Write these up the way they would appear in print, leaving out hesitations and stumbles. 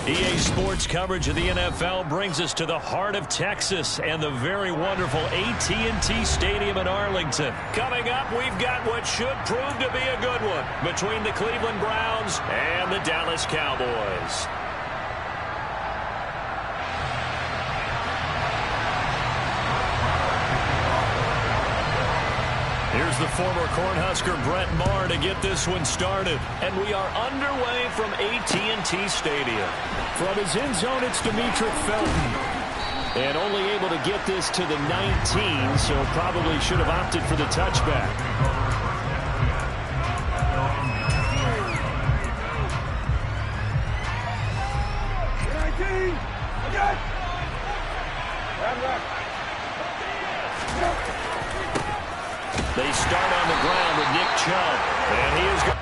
EA Sports coverage of the NFL brings us to the heart of Texas and the very wonderful AT&T Stadium in Arlington. Coming up, we've got what should prove to be a good one between the Cleveland Browns and the Dallas Cowboys. Here's the former Cornhusker Brett Maher to get this one started. And we are underway from AT&T Stadium. From his end zone, it's Demetric Felton. And only able to get this to the 19, so probably should have opted for the touchback. They start on the ground with Nick Chubb, and he is going.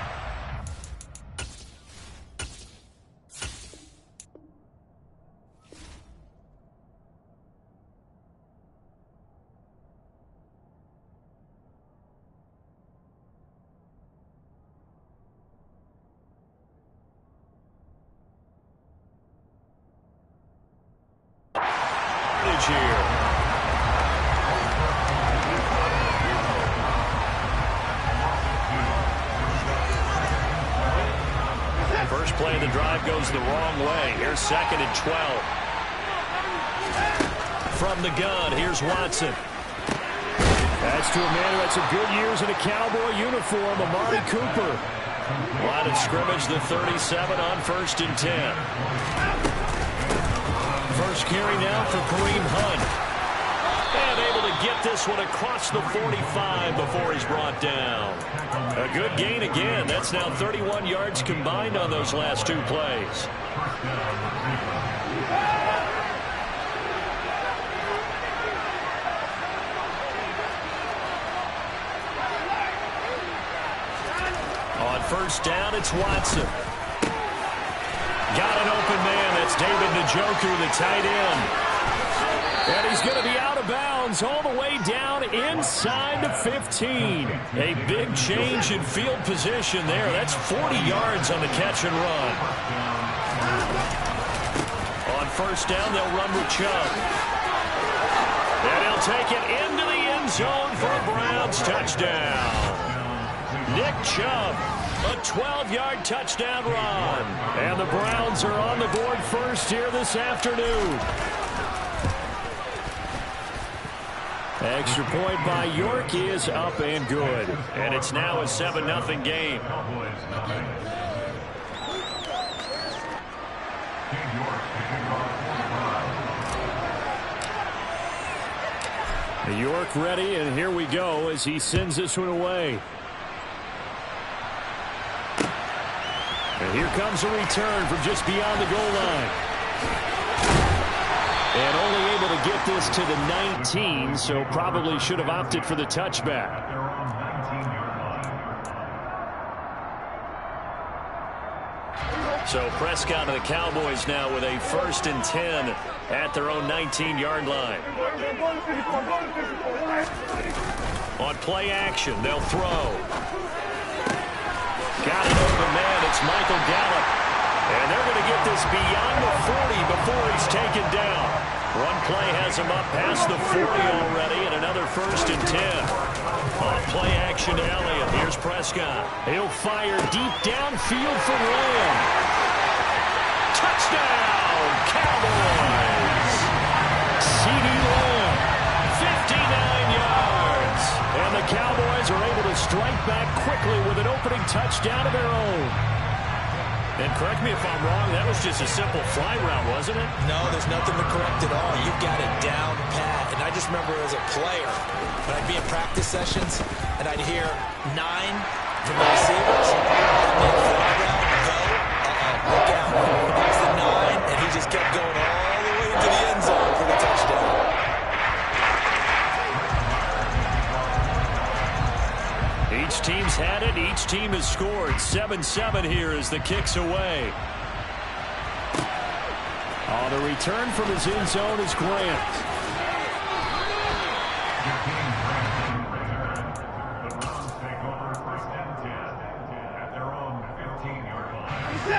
Here. First play of the drive goes the wrong way. Here's 2nd and 12. From the gun, here's Watson. That's to a man who had some good years in a Cowboy uniform, Amari Cooper. Line of scrimmage, the 37 on 1st and 10. First carry now for Kareem Hunt. And able to get this one across the 45 before he's brought down. A good gain again. That's now 31 yards combined on those last 2 plays. On 1st down, it's Watson. Got an open man. That's David Njoku, the tight end. And he's going to be out of bounds all the way down inside the 15. A big change in field position there. That's 40 yards on the catch and run. On 1st down, they'll run with Chubb. And he'll take it into the end zone for a Browns touchdown. Nick Chubb. A 12-yard touchdown run. And the Browns are on the board first here this afternoon. Extra point by York is up and good. And it's now a 7-0 game. York ready, and here we go as he sends this one away. And here comes a return from just beyond the goal line. And only able to get this to the 19, so probably should have opted for the touchback. So Prescott and the Cowboys now with a 1st and 10 at their own 19-yard line. On play action, they'll throw. Got it over man. It's Michael Gallup. And they're going to get this beyond the 40 before he's taken down. One play has him up past the 40 already, and another 1st and 10. On play action to Elliott. Here's Prescott. He'll fire deep downfield for Lamb. Touchdown, Cowboys! CeeDee Lamb, 59 yards. And the Cowboys are able to strike back quickly with an opening touchdown of their own. And correct me if I'm wrong, that was just a simple fly route, wasn't it? No, there's nothing to correct at all. You've got it down pat. And I just remember as a player, when I'd be in practice sessions, and I'd hear 9 from the receivers. That meant fly route, go, look out. There's the 9, and he just kept going all the way into the end zone for the touchdown. Each team's had it. Each team has scored. 7-7 here as the kick's away. On the return from his end zone is Grant.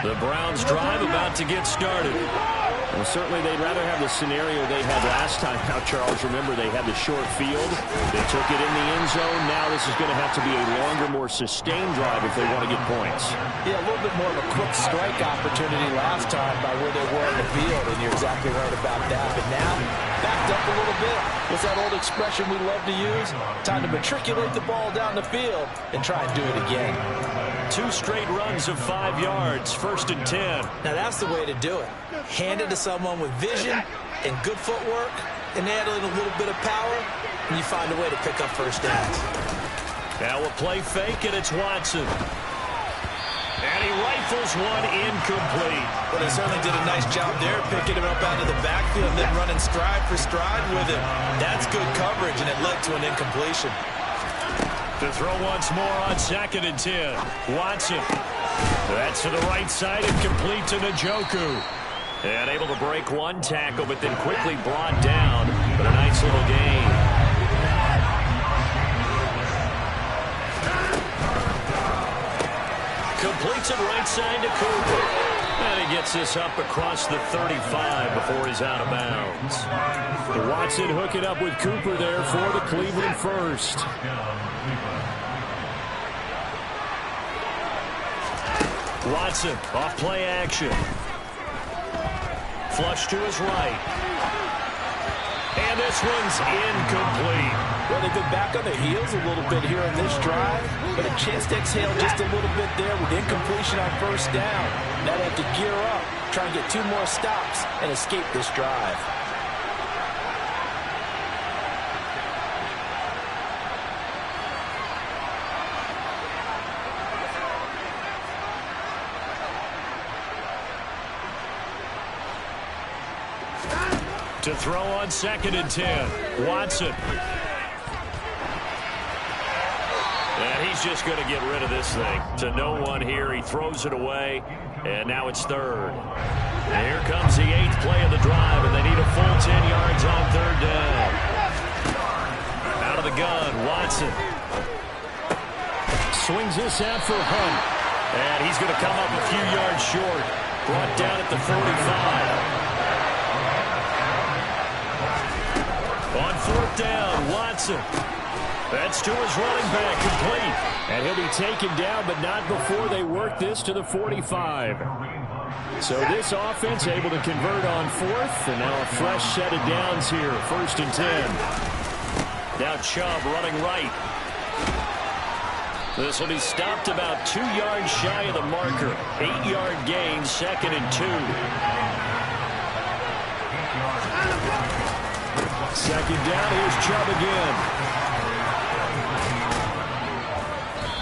The Browns drive about to get started. Well, certainly they'd rather have the scenario they had last time. Now, Charles, remember they had the short field. They took it in the end zone. Now this is going to have to be a longer, more sustained drive if they want to get points. Yeah, a little bit more of a quick strike opportunity last time by where they were in the field, and you're exactly right about that. But now, backed up a little bit. What's that old expression we love to use? Time to matriculate the ball down the field and try and do it again. 2 straight runs of 5 yards, 1st and 10. Now that's the way to do it. Hand it to someone with vision and good footwork, and add in a little bit of power, and you find a way to pick up first downs. Now a play fake, and it's Watson. And he rifles one incomplete. Well, they certainly did a nice job there, picking him up out of the backfield and then running stride for stride with him. That's good coverage, and it led to an incompletion. To throw once more on 2nd and 10. Watson. That's to the right side and complete to Njoku. And able to break one tackle, but then quickly brought down. But a nice little gain. Completes it right side to Cooper. And he gets this up across the 35 before he's out of bounds. Watson hooking up with Cooper there for the Cleveland first. Watson off play action. Flush to his right. And this one's incomplete. Well, they've been back on their heels a little bit here in this drive, but a chance to exhale just a little bit there with incompletion on 1st down. Now they have to gear up, try and get 2 more stops and escape this drive. To throw on 2nd and 10. Watson. And he's just going to get rid of this thing. To no one here. He throws it away. And now it's 3rd. And here comes the 8th play of the drive. And they need a full 10 yards on 3rd down. Out of the gun. Watson. Swings this out for Hunt. And he's going to come up a few yards short. Brought down at the 45. On 4th down, Watson. That's to his running back, complete. And he'll be taken down, but not before they work this to the 45. So this offense able to convert on 4th, and now a fresh set of downs here, 1st and 10. Now Chubb running right. This will be stopped about 2 yards shy of the marker. 8-yard gain, 2nd and 2. 2nd down, here's Chubb again.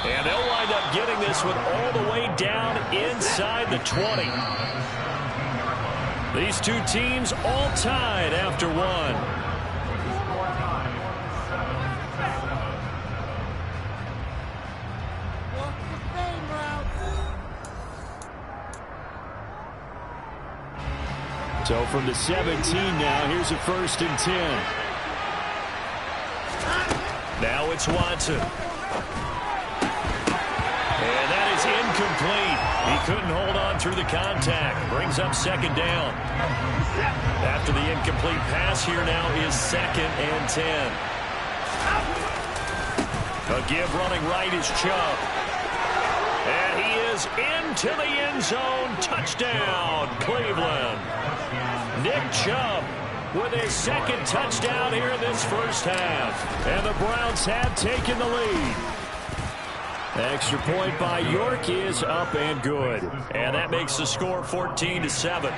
And they'll wind up getting this one all the way down inside the 20. These 2 teams all tied after 1. So from the 17 now, here's a 1st and 10. Now it's Watson. And that is incomplete. He couldn't hold on through the contact. Brings up 2nd down. After the incomplete pass, here now is 2nd and 10. A give running right is Chubb. And he is into the end zone. Touchdown, Cleveland. Nick Chubb with his 2nd touchdown here in this 1st half. And the Browns have taken the lead. Extra point by York is up and good. And that makes the score 14-7.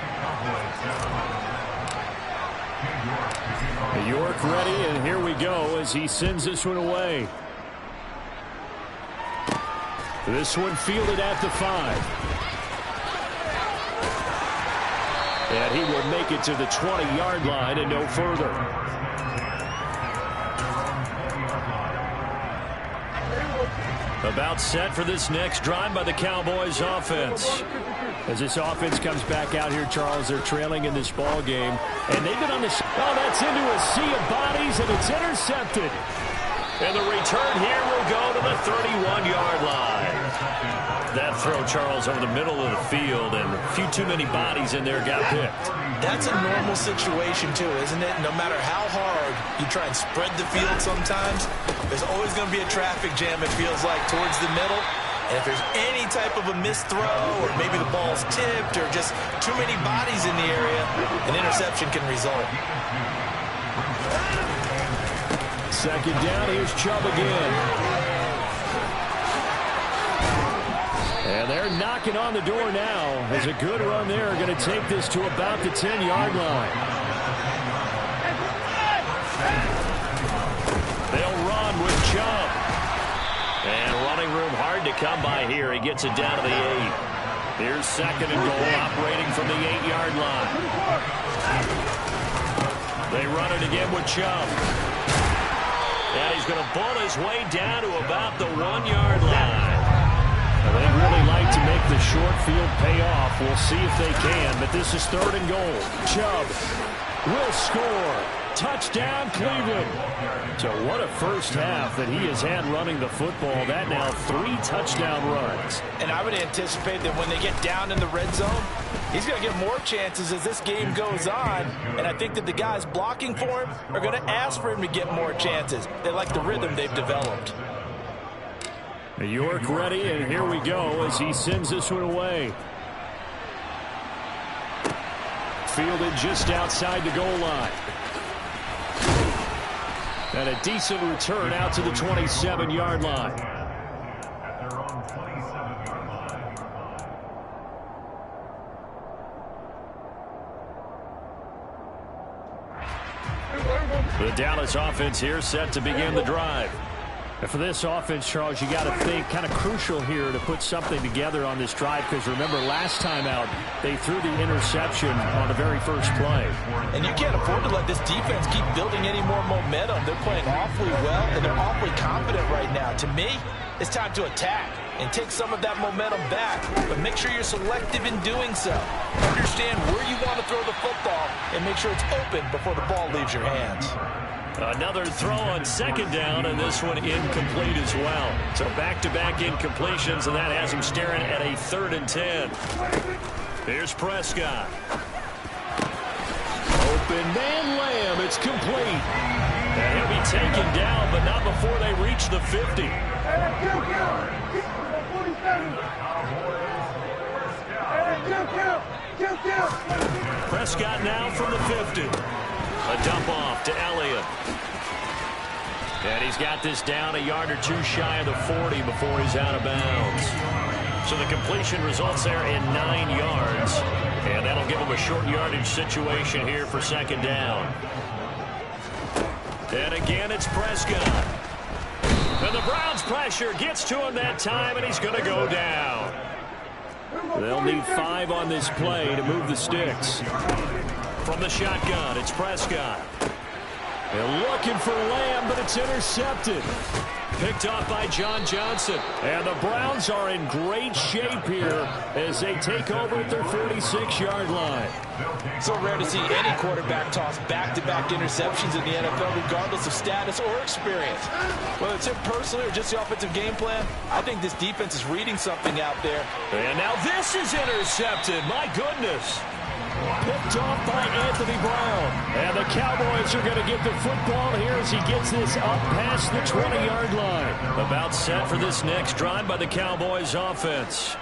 York ready, and here we go as he sends this one away. This one fielded at the 5. And he will make it to the 20-yard line and no further. About set for this next drive by the Cowboys offense. As this offense comes back out here, Charles, they're trailing in this ball game. And they've been on this. Oh, that's into a sea of bodies, and it's intercepted. And the return here will go to the 31-yard line. That throw, Charles, over the middle of the field, and a few too many bodies in there got picked. That's a normal situation, too, isn't it? No matter how hard you try and spread the field sometimes, there's always going to be a traffic jam, it feels like, towards the middle. And if there's any type of a missed throw, or maybe the ball's tipped, or just too many bodies in the area, an interception can result. Second down, here's Chubb again. And they're knocking on the door now. As a good run there, going to take this to about the 10-yard line. They'll run with Chubb. And running room hard to come by here. He gets it down to the 8. Here's second and goal, operating from the 8-yard line. They run it again with Chubb. And he's going to bull his way down to about the 1-yard line. They really like to make the short field pay off. We'll see if they can, but this is third and goal. Chubb will score. Touchdown, Cleveland. So what a first half that he has had running the football. That now 3 touchdown runs. And I would anticipate that when they get down in the red zone, he's going to get more chances as this game goes on. And I think that the guys blocking for him are going to ask for him to get more chances. They like the rhythm they've developed. York ready, and here we go as he sends this one away. Fielded just outside the goal line. And a decent return out to the 27-yard line. The Dallas offense here set to begin the drive. And for this offense, Charles, you got to think kind of crucial here to put something together on this drive, because remember last time out they threw the interception on the very first play. And you can't afford to let this defense keep building any more momentum. They're playing awfully well, and they're awfully confident right now. To me, it's time to attack and take some of that momentum back, but make sure you're selective in doing so. Understand where you want to throw the football and make sure it's open before the ball leaves your hands. Another throw on second down, and this one incomplete as well. So back-to-back incompletions, and that has him staring at a 3rd and 10. Here's Prescott. Open man, Lamb. It's complete. And he'll be taken down, but not before they reach the 50. Prescott now from the 50. A dump off to Elliott. And he's got this down a yard or two shy of the 40 before he's out of bounds. So the completion results there in 9 yards. And that'll give him a short yardage situation here for second down. And again, it's Prescott. And the Browns' pressure gets to him that time, and he's going to go down. They'll need 5 on this play to move the sticks. From the shotgun, it's Prescott. They're looking for Lamb, but it's intercepted. Picked off by John Johnson. And the Browns are in great shape here as they take over at their 46-yard line. So rare to see any quarterback toss back-to-back interceptions in the NFL, regardless of status or experience. Whether it's him personally or just the offensive game plan, I think this defense is reading something out there. And now this is intercepted. My goodness. Picked off by Anthony Brown. And the Cowboys are going to get the football here as he gets this up past the 20-yard line. About set for this next drive by the Cowboys offense.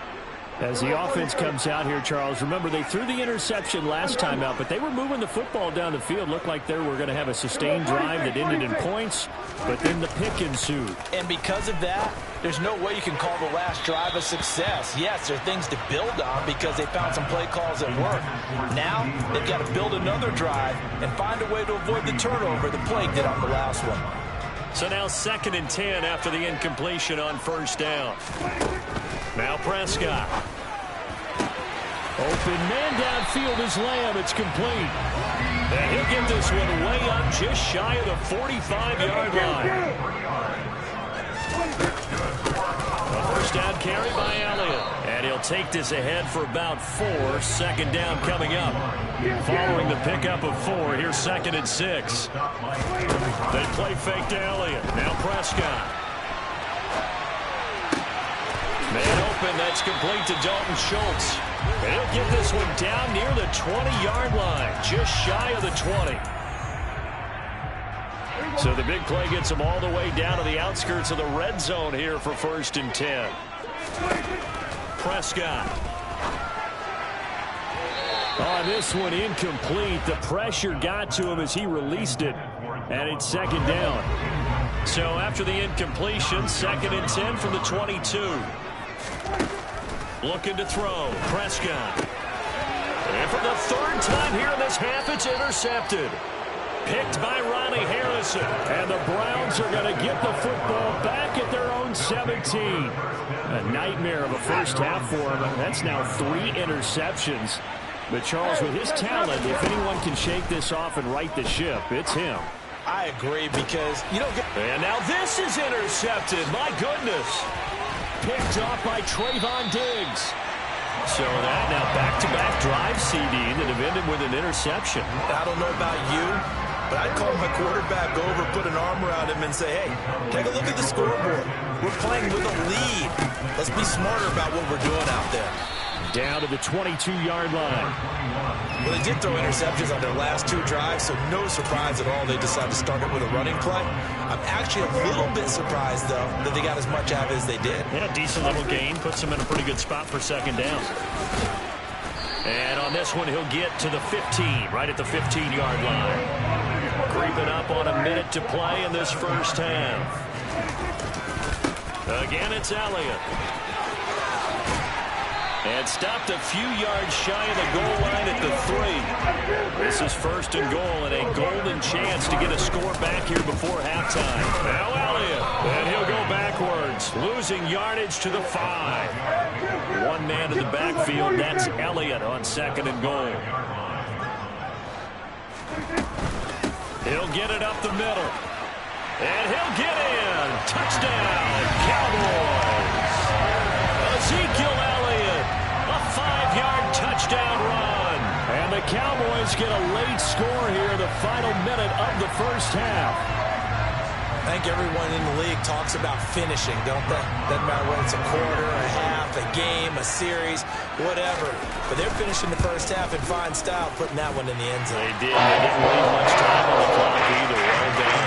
As the offense comes out here, Charles, remember they threw the interception last time out, but they were moving the football down the field. Looked like they were going to have a sustained drive that ended in points, but then the pick ensued. And because of that, there's no way you can call the last drive a success. Yes, there are things to build on because they found some play calls that work. Now, they've got to build another drive and find a way to avoid the turnover the play did on the last one. So now 2nd and 10 after the incompletion on first down. Now Prescott. Open man downfield is Lamb. It's complete. And he'll get this one way up just shy of the 45-yard line. A first down carry by Elliott. And he'll take this ahead for about 4. Second down coming up. Following the pickup of 4, here's 2nd and 6. They play fake to Elliott. Now Prescott. Man open open. That's complete to Dalton Schultz. And he'll get this one down near the 20-yard line, just shy of the 20. So the big play gets him all the way down to the outskirts of the red zone here for 1st and 10. Prescott. On this one, incomplete. The pressure got to him as he released it. And it's 2nd down. So after the incompletion, 2nd and 10 from the 22. Looking to throw. Prescott. And for the 3rd time here in this half, it's intercepted. Picked by Ronnie Harrison. And the Browns are going to get the football back at their own 17. A nightmare of a first half for him. That's now 3 interceptions. But Charles, with his talent, if anyone can shake this off and right the ship, it's him. I agree, because you don't get... And now this is intercepted. My goodness. Picked off by Trayvon Diggs. So that now back-to-back drive CD that have ended with an interception. I don't know about you, but I'd call my quarterback over, put an arm around him, and say, hey, take a look at the scoreboard. We're playing with a lead. Let's be smarter about what we're doing out there. Down to the 22-yard line. Well, they did throw interceptions on their last 2 drives, so no surprise at all they decided to start it with a running play. I'm actually a little bit surprised, though, that they got as much out of it as they did. Yeah, decent little gain. Puts them in a pretty good spot for 2nd down. And on this one, he'll get to the 15, right at the 15-yard line. Creeping up on a minute to play in this first half. Again, it's Elliott. And stopped a few yards shy of the goal line at the 3. This is 1st and goal and a golden chance to get a score back here before halftime. Now Elliott, and he'll go backwards, losing yardage to the 5. One man in the backfield, that's Elliott on 2nd and goal. He'll get it up the middle. And he'll get in. Touchdown, Cowboys. Ezekiel Elliott, a 5-yard touchdown run. And the Cowboys get a late score here in the final minute of the first half. I think everyone in the league talks about finishing, don't they? Doesn't matter whether it's a quarter, a half, a game, a series, whatever. But they're finishing the first half in fine style, putting that one in the end zone. They did. They didn't leave much time on the clock either. Well done.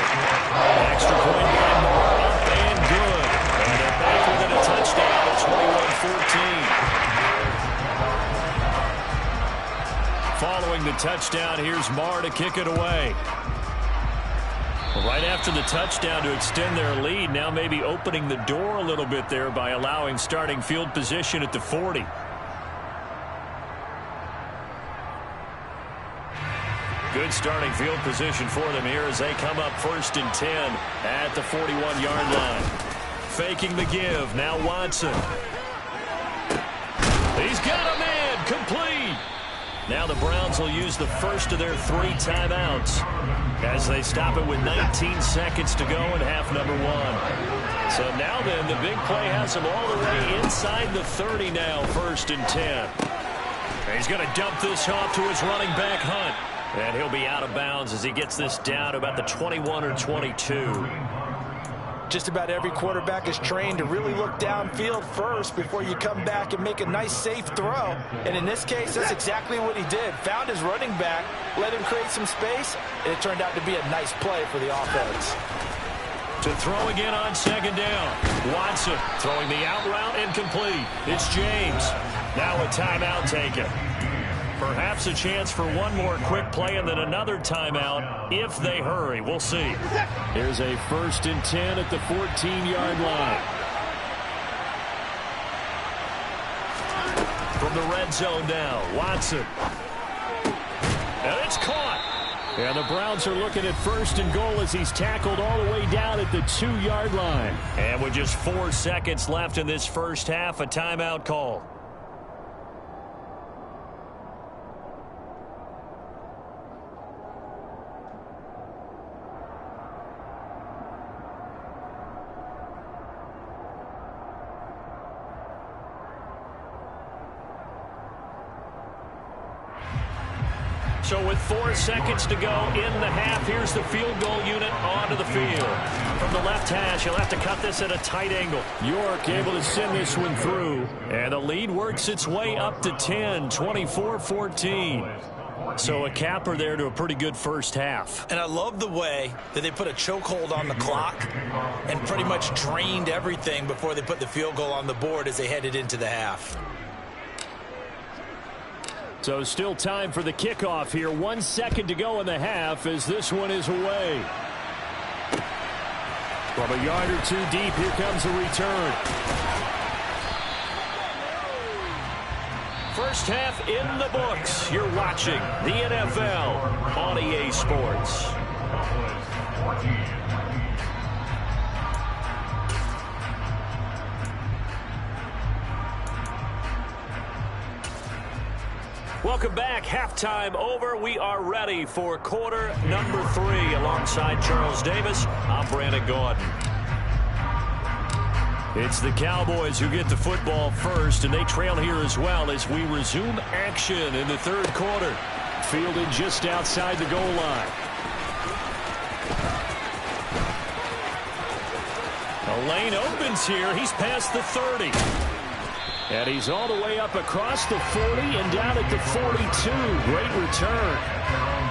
Extra point by Moore, up and good. And they're back within a touchdown at 21-14. Following the touchdown, here's Marr to kick it away. Right after the touchdown to extend their lead, now maybe opening the door a little bit there by allowing starting field position at the 40. Good starting field position for them here as they come up 1st and 10 at the 41-yard line. Faking the give, now Watson. He's got a man, complete. Now the Browns will use the first of their 3 timeouts as they stop it with 19 seconds to go in half number 1. So now then, the big play has them all the way inside the 30 now, 1st and 10. And he's going to dump this off to his running back, Hunt. And he'll be out of bounds as he gets this down to about the 21 or 22. Just about every quarterback is trained to really look downfield first before you come back and make a nice, safe throw. And in this case, that's exactly what he did. Found his running back, let him create some space, and it turned out to be a nice play for the offense. To throw again on 2nd down. Watson throwing the out route, incomplete. It's James. Now a timeout taken. Perhaps a chance for one more quick play and then another timeout if they hurry. We'll see. Here's a 1st and 10 at the 14-yard line. From the red zone now, Watson. And it's caught. And the Browns are looking at 1st and goal as he's tackled all the way down at the 2-yard line. And with just 4 seconds left in this first half, a timeout call. So with 4 seconds to go in the half, here's the field goal unit onto the field. From the left hash, he'll have to cut this at a tight angle. York able to send this one through. And the lead works its way up to 10, 24-14. So a capper there to a pretty good first half. And I love the way that they put a chokehold on the clock and pretty much drained everything before they put the field goal on the board as they headed into the half. So still time for the kickoff here. 1 second to go in the half as this one is away. From a yard or two deep, here comes a return. First half in the books. You're watching the NFL on EA Sports. Welcome back. Halftime over. We are ready for quarter number 3. Alongside Charles Davis, I'm Brandon Gordon. It's the Cowboys who get the football first, and they trail here as well as we resume action in the third quarter. Fielded just outside the goal line. A lane opens here. He's past the 30. And he's all the way up across the 40 and down at the 42. Great return.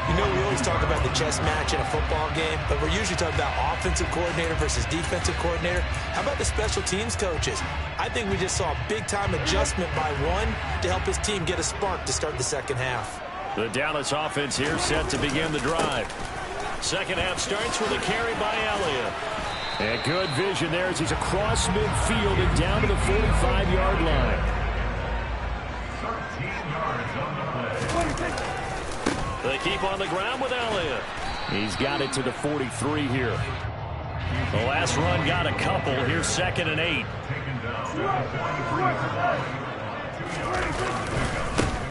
You know, we always talk about the chess match in a football game, but we're usually talking about offensive coordinator versus defensive coordinator. How about the special teams coaches? I think we just saw a big-time adjustment by one to help his team get a spark to start the second half. The Dallas offense here set to begin the drive. Second half starts with a carry by Elliott. And good vision there as he's across midfield and down to the 45-yard line. They keep on the ground with Elliott. He's got it to the 43 here. The last run got a couple. Here's 2nd and 8.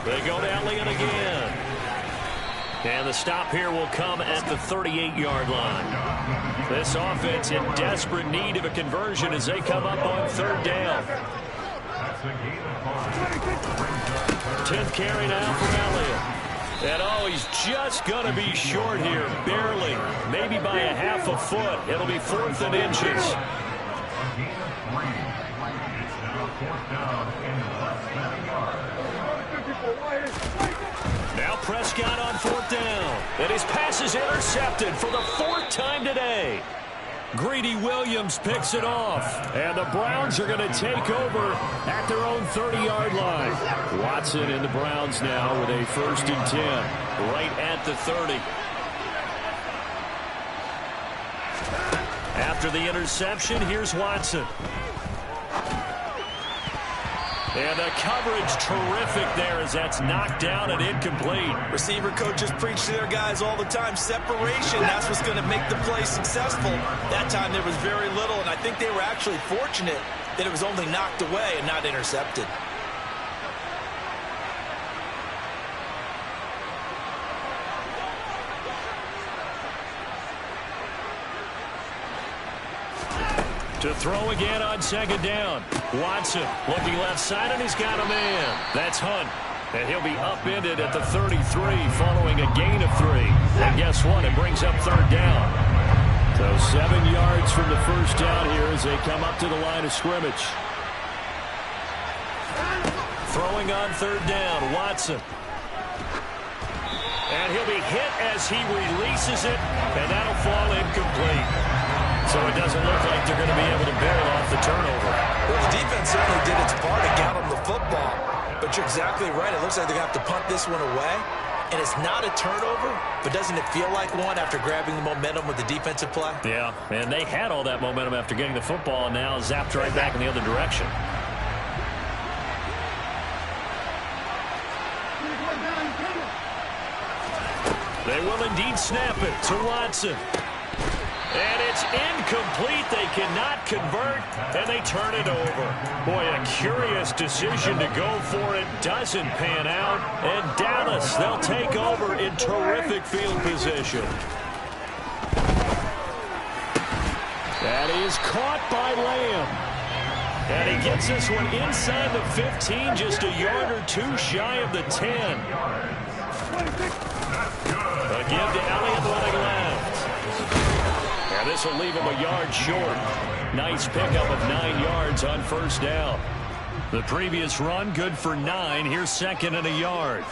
They go to Elliott again. And the stop here will come at the 38-yard line. This offense in desperate need of a conversion as they come up on 3rd down. 10th carry now for Elliott. And oh, he's just going to be short here, barely, maybe by a half a foot. It'll be 4th and inches. Now Prescott on 4th down. And his pass is intercepted for the 4th time today. Greedy Williams picks it off. And the Browns are going to take over at their own 30-yard line. Watson and the Browns now with a 1st and 10. Right at the 30. After the interception, here's Watson. And the coverage terrific there as that's knocked down and incomplete. Receiver coaches preach to their guys all the time. Separation, that's what's going to make the play successful. That time there was very little, and I think they were actually fortunate that it was only knocked away and not intercepted. To throw again on 2nd down. Watson looking left side, and he's got a man. That's Hunt. And he'll be upended at the 33 following a gain of 3. And guess what? It brings up 3rd down. So 7 yards from the first down here as they come up to the line of scrimmage. Throwing on 3rd down, Watson. And he'll be hit as he releases it, and that'll fall incomplete. So it doesn't look like they're going to be able to build off the turnover. Well, the defense certainly did its part to get them the football. But you're exactly right. It looks like they're going to have to punt this one away. And it's not a turnover, but doesn't it feel like one after grabbing the momentum with the defensive play? Yeah, and they had all that momentum after getting the football, and now zapped right back in the other direction. They will indeed snap it to Watson. And it's incomplete. They cannot convert, and they turn it over. Boy, a curious decision to go for it. Doesn't pan out. And Dallas, they'll take over in terrific field position. That is caught by Lamb. And he gets this one inside the 15, just a yard or two shy of the 10. A give to Elliott running left. And this will leave him a yard short. Nice pickup of 9 yards on first down. The previous run, good for 9. Here's second and a yard.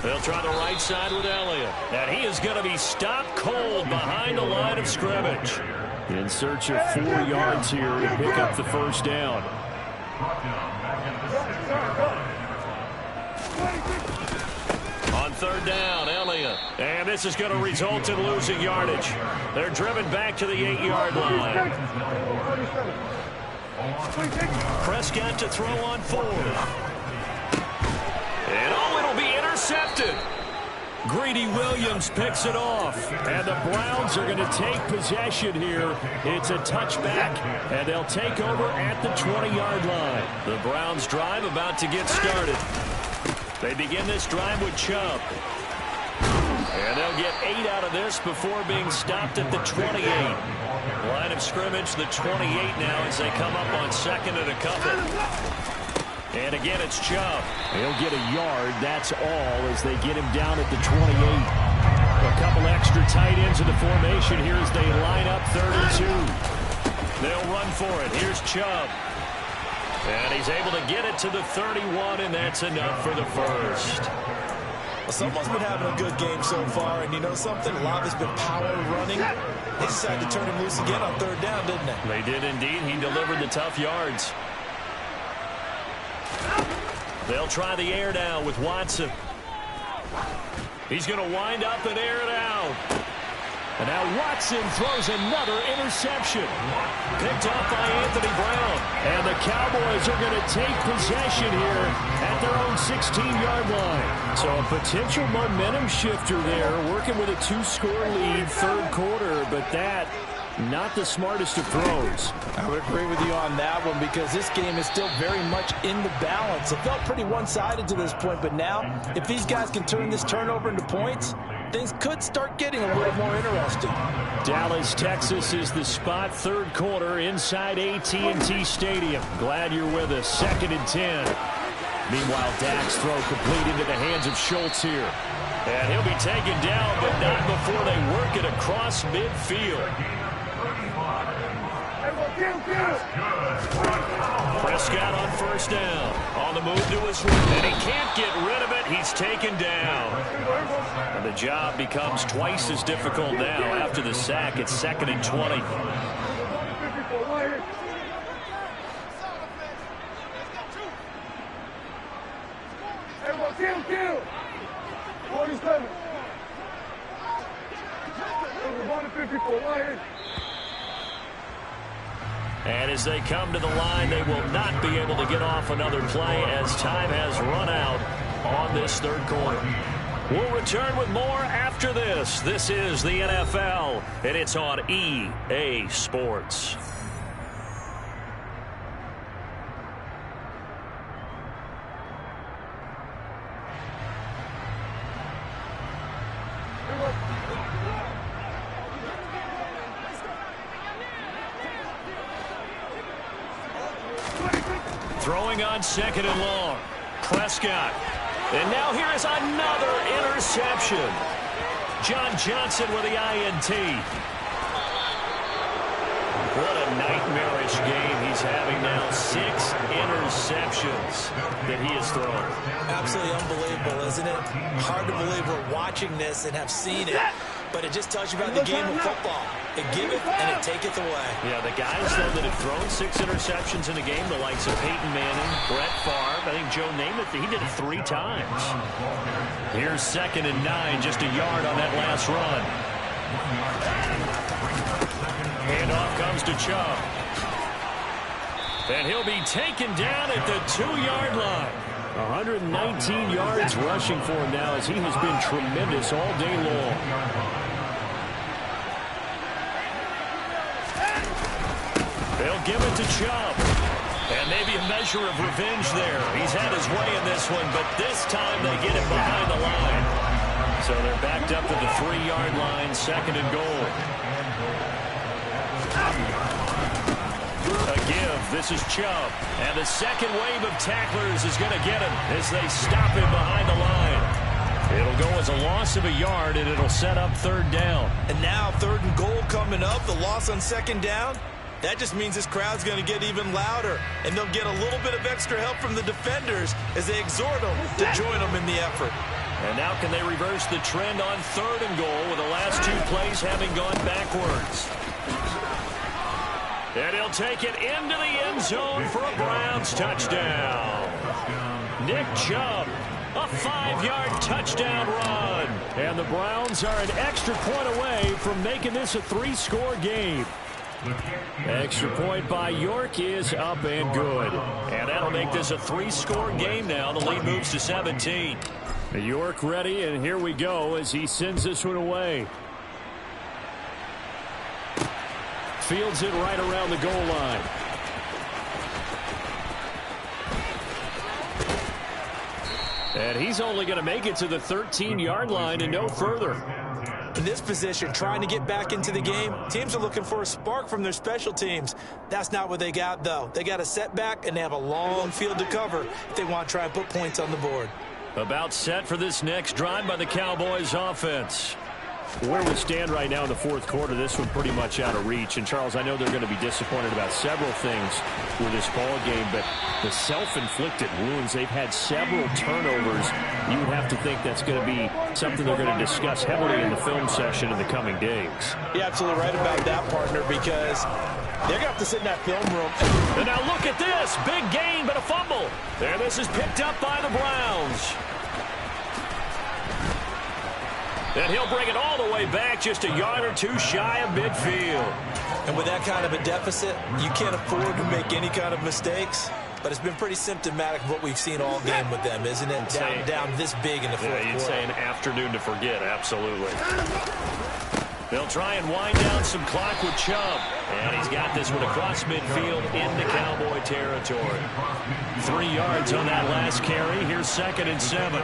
They'll try the right side with Elliott. And he is going to be stopped cold behind the line of scrimmage. In search of 4 yards here to pick up the first down. On third down, Elliott. And this is going to result in losing yardage. They're driven back to the 8-yard line. Prescott to throw on 4. And it'll be intercepted. Greedy Williams picks it off. And the Browns are going to take possession here. It's a touchback, and they'll take over at the 20-yard line. The Browns drive about to get started. They begin this drive with Chubb. And they'll get 8 out of this before being stopped at the 28. Line of scrimmage, the 28 now as they come up on second and a couple. And again, it's Chubb. He'll get a yard, that's all, as they get him down at the 28. A couple extra tight ends in the formation here as they line up 3rd and 2. They'll run for it. Here's Chubb. And he's able to get it to the 31, and that's enough for the first. Well, someone's been having a good game so far, and you know something? A lot of it's been power running. They decided to turn him loose again on third down, didn't they? They did indeed. He delivered the tough yards. They'll try the air down with Watson. He's going to wind up and air it out. And now Watson throws another interception. Picked off by Anthony Brown. And the Cowboys are going to take possession here at their own 16-yard line. So a potential momentum shifter there, working with a 2-score lead, 3rd quarter, but that not the smartest of throws. I would agree with you on that one because this game is still very much in the balance. It felt pretty one-sided to this point, but now if these guys can turn this turnover into points, things could start getting a little more interesting. Dallas, Texas is the spot, 3rd quarter inside AT&T Stadium. Glad you're with us. 2nd and 10. Meanwhile, Dak's throw complete into the hands of Schultz here. And he'll be taken down, but not before they work it across midfield. Prescott on first down. On the move to his right. And he can't get rid of it. He's taken down. And the job becomes twice as difficult now after the sack. It's 2nd and 20. Kill. 47. 154 Lions. And as they come to the line, they will not be able to get off another play as time has run out on this 3rd quarter. We'll return with more after this. This is the NFL, and it's on EA Sports. Throwing on 2nd and long. Prescott. And now here is another interception. John Johnson with the INT. What a nightmarish game he's having now. 6 interceptions that he has thrown. Absolutely unbelievable, isn't it? Hard to believe we're watching this and have seen it. But it just tells you about the game of football. It giveth and it taketh away. Yeah, the guys, though, that have thrown 6 interceptions in a game, the likes of Peyton Manning, Brett Favre, I think Joe Namath, he did it 3 times. Here's 2nd and 9, just a yard on that last run. Handoff comes to Chubb. And he'll be taken down at the 2-yard line. 119 yards rushing for him now as he has been tremendous all day long. They'll give it to Chubb. And maybe a measure of revenge there. He's had his way in this one, but this time they get him behind the line. So they're backed up to the 3-yard line, 2nd and goal. A give. This is Chubb. And the second wave of tacklers is going to get him as they stop him behind the line. It'll go as a loss of a yard, and it'll set up third down. And now 3rd and goal coming up, the loss on 2nd down. That just means this crowd's going to get even louder, and they'll get a little bit of extra help from the defenders as they exhort them to join them in the effort. And now can they reverse the trend on 3rd and goal with the last 2 plays having gone backwards. And he'll take it into the end zone for a Browns touchdown. Nick Chubb, a 5-yard touchdown run. And the Browns are an extra point away from making this a 3-score game. Extra point by York is up and good. And that'll make this a 3-score game now. The lead moves to 17. York ready, and here we go as he sends this one away. Fields it right around the goal line. And he's only going to make it to the 13-yard line and no further. In this position, trying to get back into the game, teams are looking for a spark from their special teams. That's not what they got, though. They got a setback, and they have a long field to cover if they want to try and put points on the board. About set for this next drive by the Cowboys offense. Where we stand right now in the 4th quarter, this one pretty much out of reach. And, Charles, I know they're going to be disappointed about several things with this ball game, but the self-inflicted wounds, they've had several turnovers. You would have to think that's going to be something they're going to discuss heavily in the film session in the coming days. You're absolutely right about that, partner, because they're going to have to sit in that film room. And now look at this. Big gain, but a fumble. There, this is picked up by the Browns. And he'll bring it all the way back, just a yard or 2 shy of midfield. And with that kind of a deficit, you can't afford to make any kind of mistakes. But it's been pretty symptomatic of what we've seen all game with them, isn't it? Down this big in the 4th quarter. You'd say an afternoon to forget, absolutely. They'll try and wind down some clock with Chubb. And he's got this one across midfield into Cowboy territory. 3 yards on that last carry. Here's 2nd and 7.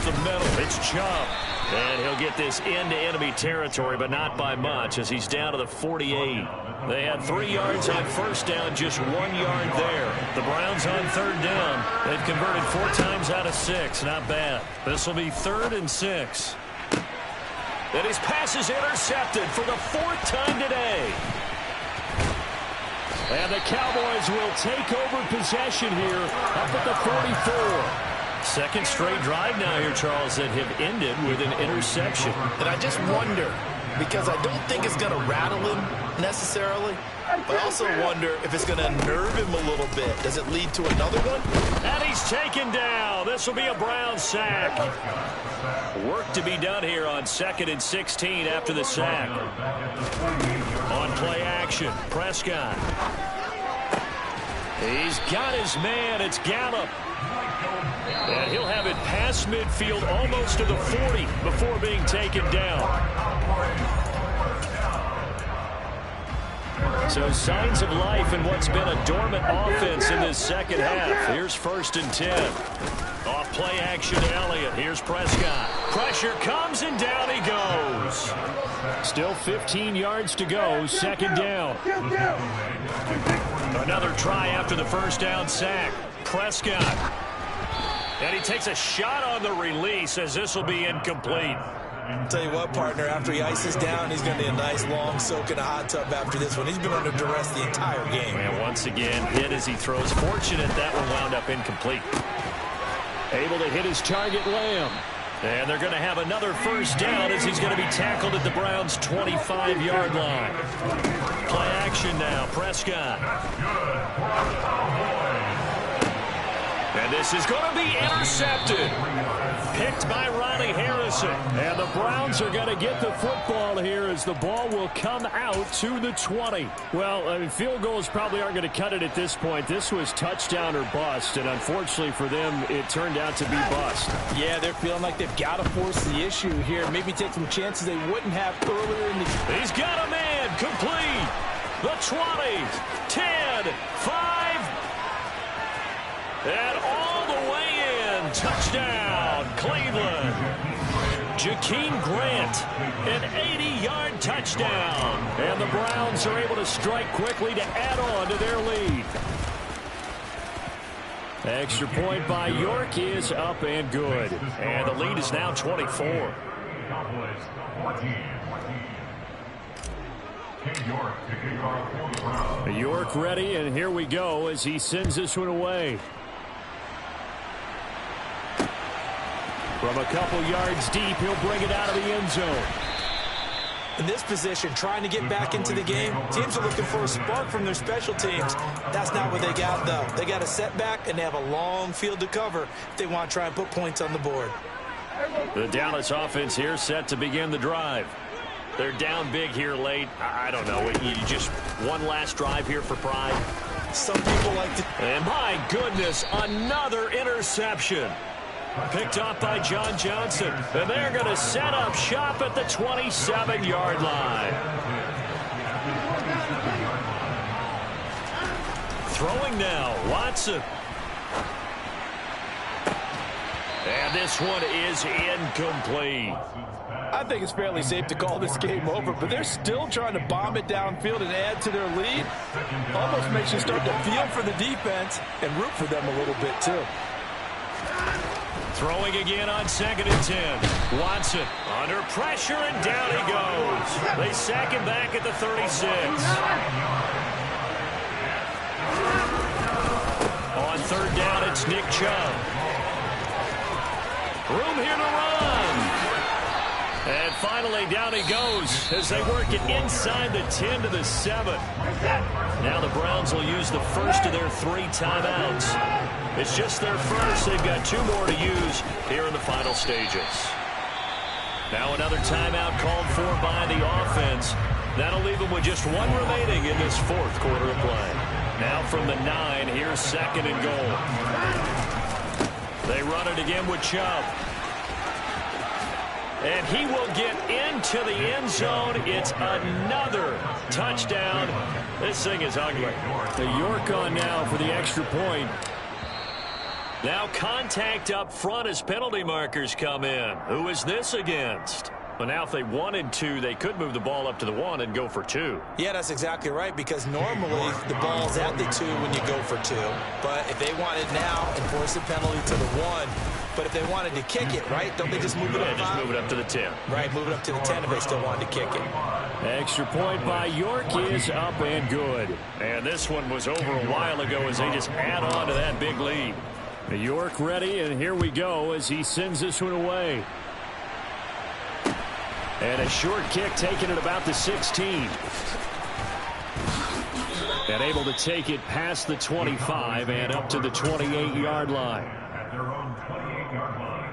The middle, it's Chubb. And he'll get this into enemy territory, but not by much, as he's down to the 48. They had 3 yards on 1st down, just 1 yard there. The Browns on 3rd down. They've converted 4 times out of 6. Not bad. This will be 3rd and 6. And his pass is intercepted for the 4th time today. And the Cowboys will take over possession here up at the 44. 2nd straight drive now here, Charles, that have ended with an interception. And I just wonder, because I don't think it's going to rattle him necessarily, but I also wonder if it's going to unnerve him a little bit. Does it lead to another one? And he's taken down. This will be a Brown sack. Work to be done here on 2nd and 16 after the sack. On play action, Prescott. He's got his man. It's Gallup. And he'll have it past midfield almost to the 40 before being taken down. So signs of life in what's been a dormant offense in this 2nd half. Here's 1st and 10. Off play action to Elliott. Here's Prescott. Pressure comes and down he goes. Still 15 yards to go. 2nd down. Another try after the 1st down sack. Prescott. And he takes a shot on the release as this will be incomplete. I'll tell you what, partner, after he ices down, he's going to need a nice long soak in a hot tub after this one. He's been under duress the entire game. And once again, hit as he throws. Fortunate that one wound up incomplete. Able to hit his target, Lamb. And they're going to have another 1st down as he's going to be tackled at the Browns' 25-yard line. Play action now, Prescott. And this is going to be intercepted. Picked by Ronnie Harrison. And the Browns are going to get the football here as the ball will come out to the 20. Well, I mean, field goals probably aren't going to cut it at this point. This was touchdown or bust, and unfortunately for them, it turned out to be bust. Yeah, they're feeling like they've got to force the issue here. Maybe take some chances they wouldn't have earlier in the game. He's got a man complete. The 20, 10, 5. And all the way in. Touchdown, Cleveland. Jakeem Grant, an 80-yard touchdown. And the Browns are able to strike quickly to add on to their lead. Extra point by York is up and good. And the lead is now 24. York ready, and here we go as he sends this one away. From a couple yards deep, he'll bring it out of the end zone. In this position, trying to get back into the game, teams are looking for a spark from their special teams. That's not what they got, though. They got a setback, and they have a long field to cover if they want to try and put points on the board. The Dallas offense here set to begin the drive. They're down big here late. I don't know. You just one last drive here for pride. Some people like to... And my goodness, another interception. Picked off by John Johnson. And they're going to set up shop at the 27-yard line. Throwing now, Watson. And this one is incomplete. I think it's fairly safe to call this game over, but they're still trying to bomb it downfield and add to their lead. Almost makes you start to feel for the defense and root for them a little bit, too. Throwing again on 2nd and 10. Watson under pressure, and down he goes. They sack him back at the 36. On 3rd down, it's Nick Chubb. Room here to run. And finally, down he goes as they work it inside the 10 to the 7. Now the Browns will use the first of their 3 timeouts. It's just their first. They've got 2 more to use here in the final stages. Now another timeout called for by the offense. That'll leave them with just 1 remaining in this 4th quarter of play. Now from the 9, here's 2nd and goal. They run it again with Chubb. And he will get into the end zone. It's another touchdown. This thing is ugly. The York on now for the extra point. Now contact up front as penalty markers come in. Who is this against? Well, now if they wanted to, they could move the ball up to the 1 and go for 2. Yeah, that's exactly right, because normally the ball's at the 2 when you go for 2. But if they wanted now, enforce a penalty to the 1. But if they wanted to kick it, right, don't they just move it up? Just move it up to the 10. Right, move it up to the 10 if they still wanted to kick it. Extra point by York is up and good. And this one was over a while ago as they just add on to that big lead. York ready, and here we go as he sends this one away. And a short kick taken at about the 16. And able to take it past the 25 and up to the 28-yard line. At their own 28-yard line.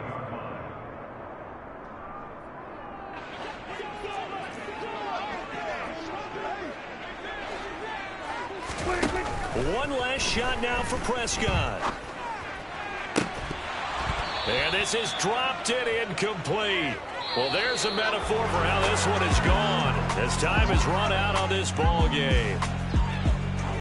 One last shot now for Prescott. And this is dropped and incomplete. Well, there's a metaphor for how this one is gone as time has run out on this ball game.